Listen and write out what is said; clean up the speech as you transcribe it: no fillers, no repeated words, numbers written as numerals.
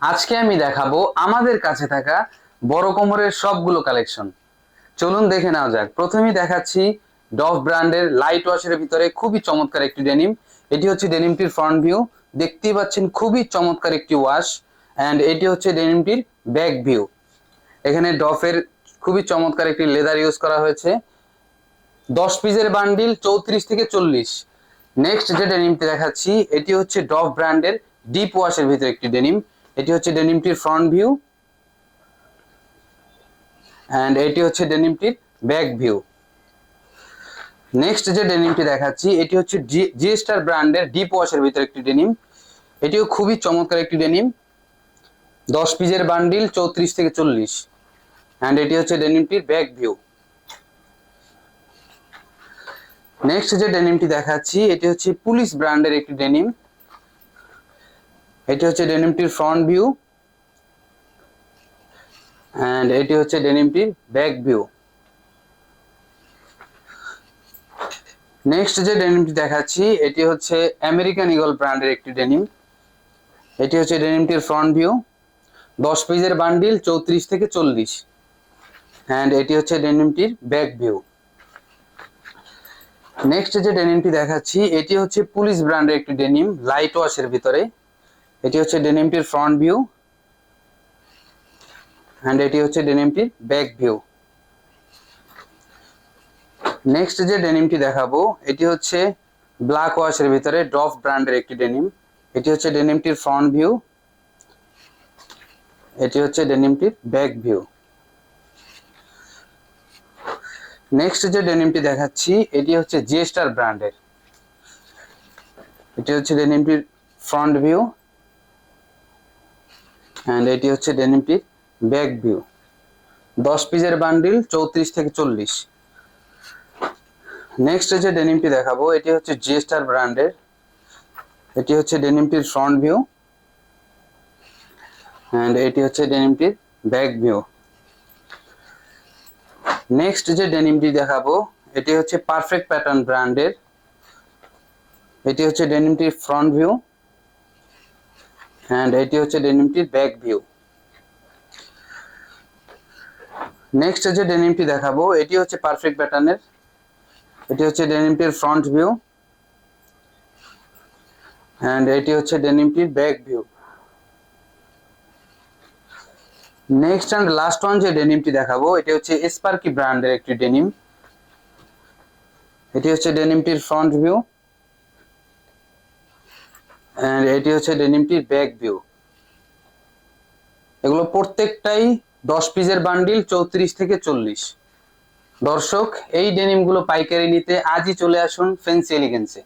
আজকে আমি দেখাবো আমাদের কাছে থাকা বড় কোমরের সবগুলো কালেকশন। চলুন দেখে নেওয়া যাক। প্রথমেই দেখাচ্ছি ডভ ব্র্যান্ডের লাইট ওয়াশের ভিতরে খুবই চমৎকার একটি ডেনিম। এটি হচ্ছে ডেনিমটির ফ্রন্ট ভিউ। দেখতেই পাচ্ছেন খুবই চমৎকার একটি ওয়াশ। অ্যান্ড এটি হচ্ছে ডেনিমটির ব্যাক ভিউ। এখানে ডফের খুবই চমৎকার একটি লেদার ইউজ করা হয়েছে। 10 পিসের বান্ডিল 34 থেকে 40। নেক্সট যে ডেনিমটি দেখাচ্ছি এটি হচ্ছে ডভ ব্র্যান্ডের ডিপ ওয়াশের ভিতরে একটি ডেনিম। এটি হচ্ছে ডেনিমটির ফ্রন্ট ভিউ অ্যান্ড এটি হচ্ছে ডেনিমটির ব্যাক ভিউ। নেক্সট যে ডেনিমটি দেখাচ্ছি এটি হচ্ছে জি স্টার ব্র্যান্ডের ডিপ ওয়াশের ভিতরে একটি ডেনিম। এটিও খুবই চমৎকার একটি ডেনিম। 10 পিসের বান্ডিল 34 থেকে 40 অ্যান্ড এটি হচ্ছে ডেনিমটির ব্যাক ভিউ। নেক্সট যে ডেনিমটি দেখাচ্ছি এটি হচ্ছে পুলিশ ব্র্যান্ডের একটি ডেনিম। এটি হচ্ছে ডেনিমটির ফ্রন্ট ভিউ অ্যান্ড এটি হচ্ছে ডেনিমটির ব্যাক ভিউ। নেক্সট যে ডেনিমটি দেখাচ্ছি এটি হচ্ছে আমেরিকান ইগল ব্র্যান্ডের একটি ডেনিম। এটি হচ্ছে ডেনিমটির ফ্রন্ট ভিউ। 10 পিসের বান্ডিল 34 থেকে 40 অ্যান্ড এটি হচ্ছে ডেনিমটির ব্যাক ভিউ। নেক্সট যে ডেনিমটি দেখাচ্ছি এটি হচ্ছে পুলিশ ব্র্যান্ডের একটি ডেনিম লাইট ওয়াশের ভিতরে। এটি হচ্ছে ডেনিমটির ফ্রন্ট ভিউ অ্যান্ড এটি হচ্ছে ডেনিমটির ব্যাক ভিউ। নেক্সট যে ডেনিমটি দেখাবো এটি হচ্ছে ব্ল্যাক ওয়াশের ভিতরে ডফ ব্র্যান্ডের একটি ডেনিম। এটি হচ্ছে ডেনিমটির ফ্রন্ট ভিউ। এটি হচ্ছে ডেনিমটির ব্যাক ভিউ। নেক্সট যে ডেনিমটি দেখাচ্ছি এটি হচ্ছে জি স্টার ব্র্যান্ডের। এটি হচ্ছে ডেনিমটির ফ্রন্ট ভিউ অ্যান্ড এটি হচ্ছে ডেনিমটির ব্যাক ভিউ। 10 পিসের বান্ডিল 34 থেকে 40। নেক্সট যে ডেনিমটি দেখাবো এটি হচ্ছে জি স্টার ব্র্যান্ডের। এটি হচ্ছে ডেনিমটির ফ্রন্ট ভিউ অ্যান্ড এটি হচ্ছে ডেনিমটির ব্যাক ভিউ। নেক্সট যে ডেনিমটি দেখাবো এটি হচ্ছে পারফেক্ট প্যাটার্ন ব্র্যান্ডের। এটি হচ্ছে ডেনিমটির ফ্রন্ট ভিউ অ্যান্ড এটি হচ্ছে ডেনিমটির ব্যাক ভিউ। নেক্সট যে ডেনিমটি দেখাবো এটি হচ্ছে পারফেক্ট প্যাটার্নের। এটি হচ্ছে ডেনিমটির ফ্রন্ট ভিউ অ্যান্ড এটি হচ্ছে ডেনিমটির back view. Next and last one যে ডেনিমটি দেখাবো এটি হচ্ছে স্পার্কি ব্র্যান্ডের একটি ডেনিম। এটি হচ্ছে ডেনিমটির ফ্রন্ট ভিউ অ্যান্ড এটি হচ্ছে ডেনিমটির ব্যাক ভিউ। এগুলো প্রত্যেকটাই 10 পিসের বান্ডিল 34 থেকে 40। দর্শক, এই ডেনিমগুলো পাইকারি নিতে আজই চলে আসুন ফ্যান্সি এলিগেন্সে।